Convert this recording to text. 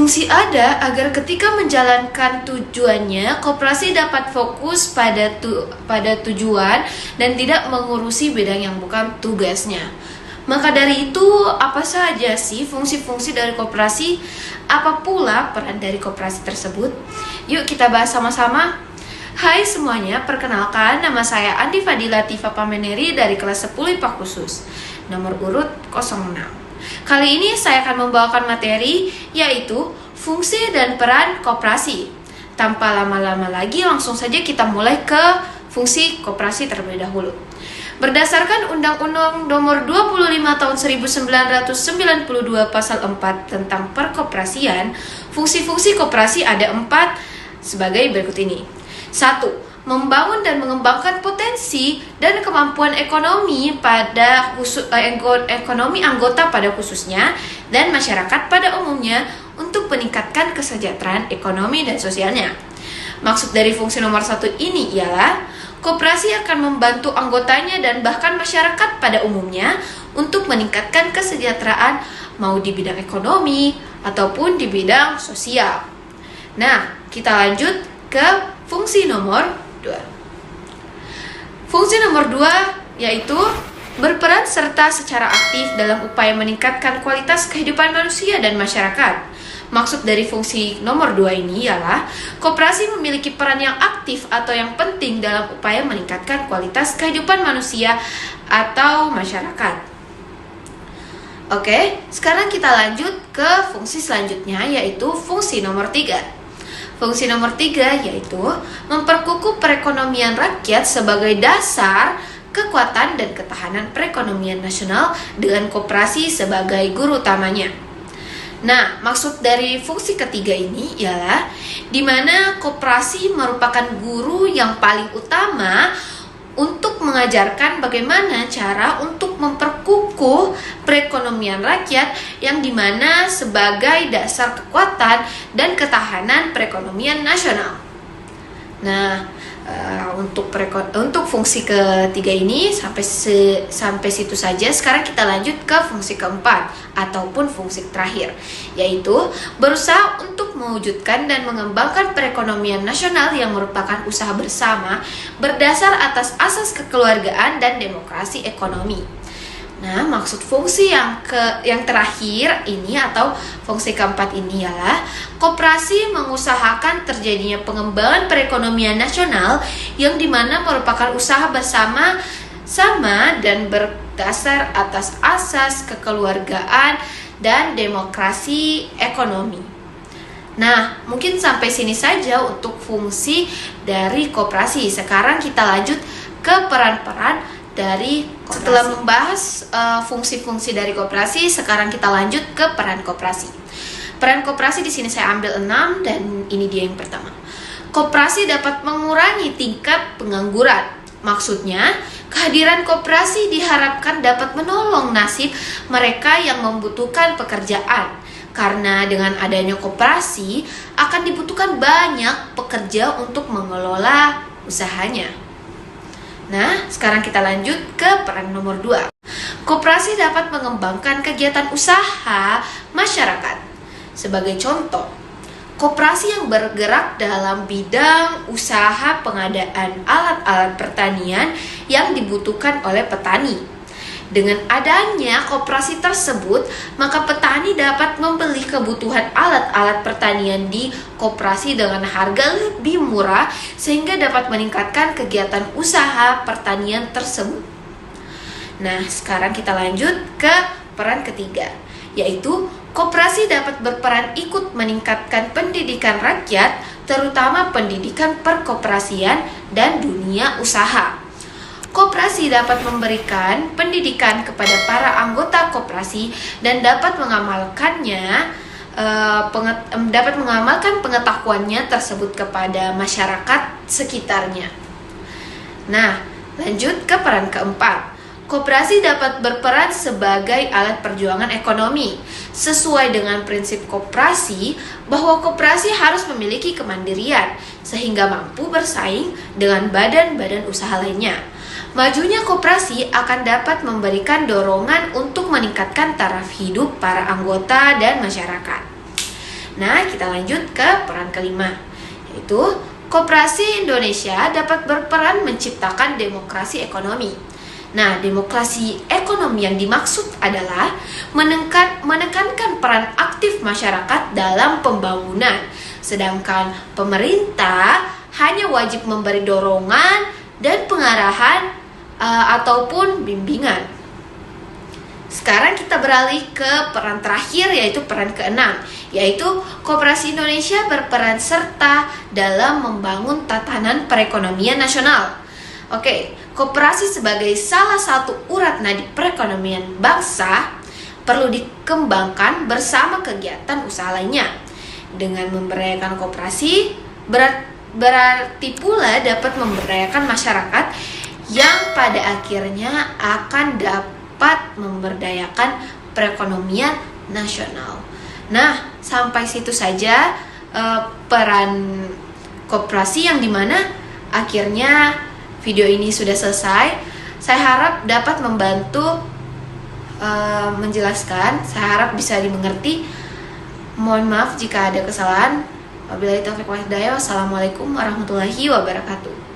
Fungsi ada agar ketika menjalankan tujuannya, koperasi dapat fokus pada tujuan dan tidak mengurusi bidang yang bukan tugasnya. Maka dari itu, apa saja sih fungsi-fungsi dari koperasi? Apa pula peran dari koperasi tersebut? Yuk kita bahas sama-sama. Hai semuanya, perkenalkan nama saya Andi Fadila Tifa Pameneri dari kelas 10 IPA khusus, nomor urut 06. Kali ini saya akan membawakan materi yaitu fungsi dan peran koperasi. Tanpa lama-lama lagi, langsung saja kita mulai ke fungsi koperasi terlebih dahulu. Berdasarkan Undang-Undang Nomor 25 Tahun 1992 Pasal 4 tentang perkoperasian, fungsi-fungsi koperasi ada 4 sebagai berikut ini. 1. Membangun dan mengembangkan potensi dan kemampuan ekonomi ekonomi anggota pada khususnya dan masyarakat pada umumnya untuk meningkatkan kesejahteraan ekonomi dan sosialnya. Maksud dari fungsi nomor 1 ini ialah koperasi akan membantu anggotanya dan bahkan masyarakat pada umumnya untuk meningkatkan kesejahteraan mau di bidang ekonomi ataupun di bidang sosial. Nah, kita lanjut ke fungsi nomor 2. Fungsi nomor 2 yaitu berperan serta secara aktif dalam upaya meningkatkan kualitas kehidupan manusia dan masyarakat. Maksud dari fungsi nomor 2 ini ialah koperasi memiliki peran yang aktif atau yang penting dalam upaya meningkatkan kualitas kehidupan manusia atau masyarakat. Oke, sekarang kita lanjut ke fungsi selanjutnya yaitu fungsi nomor 3. Fungsi nomor 3 yaitu memperkukuh perekonomian rakyat sebagai dasar kekuatan dan ketahanan perekonomian nasional dengan koperasi sebagai guru utamanya. Nah, maksud dari fungsi ketiga ini ialah di mana koperasi merupakan guru yang paling utama untuk mengajarkan bagaimana cara untuk memperkukuh perekonomian rakyat yang dimana sebagai dasar kekuatan dan ketahanan perekonomian nasional. Nah, untuk fungsi ketiga ini sampai situ saja. Sekarang kita lanjut ke fungsi keempat ataupun fungsi terakhir, yaitu berusaha untuk mewujudkan dan mengembangkan perekonomian nasional yang merupakan usaha bersama berdasar atas asas kekeluargaan dan demokrasi ekonomi. Nah, maksud fungsi yang terakhir ini atau fungsi keempat ini ialah koperasi mengusahakan terjadinya pengembangan perekonomian nasional yang dimana merupakan usaha bersama dan berdasar atas asas kekeluargaan dan demokrasi ekonomi. Nah, mungkin sampai sini saja untuk fungsi dari koperasi. Sekarang kita lanjut ke peran-peran dari koperasi. Setelah membahas fungsi-fungsi dari koperasi, sekarang kita lanjut ke peran koperasi. Peran koperasi di sini saya ambil 6 dan ini dia yang pertama. Koperasi dapat mengurangi tingkat pengangguran. Maksudnya, kehadiran koperasi diharapkan dapat menolong nasib mereka yang membutuhkan pekerjaan. Karena dengan adanya koperasi akan dibutuhkan banyak pekerja untuk mengelola usahanya. Nah, sekarang kita lanjut ke peran nomor 2. Koperasi dapat mengembangkan kegiatan usaha masyarakat. Sebagai contoh, koperasi yang bergerak dalam bidang usaha pengadaan alat-alat pertanian yang dibutuhkan oleh petani. Dengan adanya koperasi tersebut, maka petani dapat membeli kebutuhan alat-alat pertanian di koperasi dengan harga lebih murah sehingga dapat meningkatkan kegiatan usaha pertanian tersebut. Nah, sekarang kita lanjut ke peran ketiga, yaitu koperasi dapat berperan ikut meningkatkan pendidikan rakyat, terutama pendidikan perkoperasian dan dunia usaha. Koperasi dapat memberikan pendidikan kepada para anggota koperasi dan dapat mengamalkan pengetahuannya tersebut kepada masyarakat sekitarnya. Nah, lanjut ke peran keempat. Koperasi dapat berperan sebagai alat perjuangan ekonomi. Sesuai dengan prinsip koperasi, bahwa koperasi harus memiliki kemandirian sehingga mampu bersaing dengan badan-badan usaha lainnya. Majunya koperasi akan dapat memberikan dorongan untuk meningkatkan taraf hidup para anggota dan masyarakat. Nah, kita lanjut ke peran kelima, yaitu koperasi Indonesia dapat berperan menciptakan demokrasi ekonomi. Nah, demokrasi ekonomi yang dimaksud adalah menekankan peran aktif masyarakat dalam pembangunan, sedangkan pemerintah hanya wajib memberi dorongan dan pengarahan ataupun bimbingan. Sekarang kita beralih ke peran terakhir, yaitu peran keenam, yaitu Koperasi Indonesia berperan serta dalam membangun tatanan perekonomian nasional. Oke, koperasi sebagai salah satu urat nadi perekonomian bangsa perlu dikembangkan bersama kegiatan usaha lainnya. Dengan memberdayakan koperasi berarti pula dapat memberdayakan masyarakat yang pada akhirnya akan dapat memberdayakan perekonomian nasional. Nah, sampai situ saja peran koperasi, yang dimana akhirnya video ini sudah selesai. Saya harap dapat membantu menjelaskan. Saya harap bisa dimengerti. Mohon maaf jika ada kesalahan. Wabillahi taufiq wal hidayah. Wassalamualaikum warahmatullahi wabarakatuh.